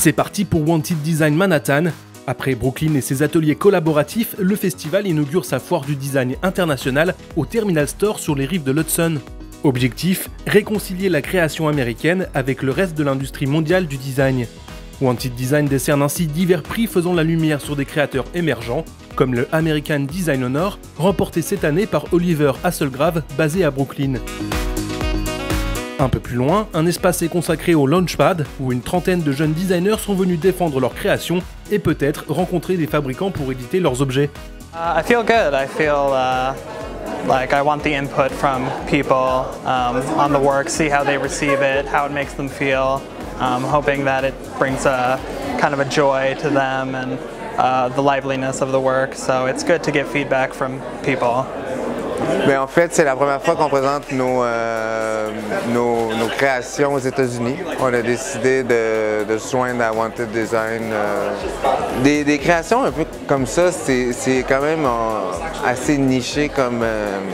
C'est parti pour Wanted Design Manhattan. Après Brooklyn et ses ateliers collaboratifs, le festival inaugure sa foire du design international au Terminal Store sur les rives de l'Hudson. Objectif, réconcilier la création américaine avec le reste de l'industrie mondiale du design. Wanted Design décerne ainsi divers prix faisant la lumière sur des créateurs émergents, comme le American Design Honor, remporté cette année par Oliver Hasselgrave, basé à Brooklyn. Un peu plus loin, un espace est consacré au Launchpad, où une trentaine de jeunes designers sont venus défendre leurs créations et peut-être rencontrer des fabricants pour éditer leurs objets. I feel good. I feel like I want the input from people on the work, see how they receive it, how it makes them feel, hoping that it brings a kind of a joy to them and the liveliness of the work. So it's good to get feedback from people. Bien, en fait, c'est la première fois qu'on présente nos créations aux États-Unis. On a décidé de se joindre à Wanted Design. Des créations un peu comme ça, c'est quand même assez niché.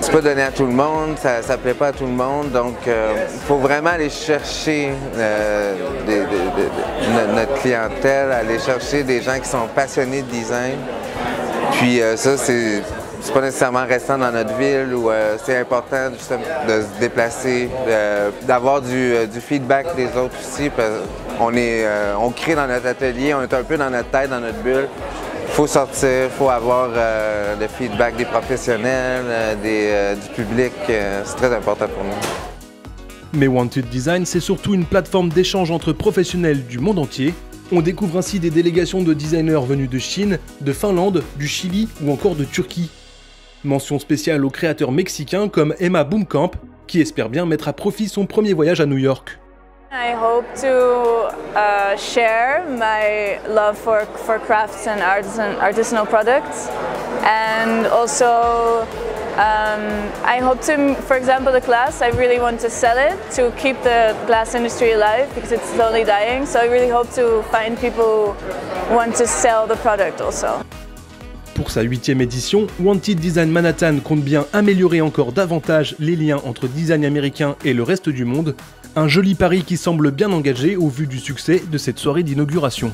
C'est pas donné à tout le monde, ça plaît pas à tout le monde. Donc, il faut vraiment aller chercher notre clientèle, aller chercher des gens qui sont passionnés de design. Puis ça, c'est pas nécessairement restant dans notre ville où c'est important justement de se déplacer, d'avoir du feedback des autres aussi. On crée dans notre atelier, on est un peu dans notre tête, dans notre bulle. Il faut sortir, il faut avoir le feedback des professionnels, du public. C'est très important pour nous. Mais Wanted Design, c'est surtout une plateforme d'échange entre professionnels du monde entier. On découvre ainsi des délégations de designers venus de Chine, de Finlande, du Chili ou encore de Turquie. Mention spéciale aux créateurs mexicains comme Emma Boomkamp, qui espère bien mettre à profit son premier voyage à New York. I hope to share my love for crafts and artisanal products, and also I hope to, for example, the glass, I really want to sell it to keep the glass industry alive because it's slowly dying, so I really hope to find people who want to sell the product also. Pour sa 8e édition, Wanted Design Manhattan compte bien améliorer encore davantage les liens entre design américain et le reste du monde. Un joli pari qui semble bien engagé au vu du succès de cette soirée d'inauguration.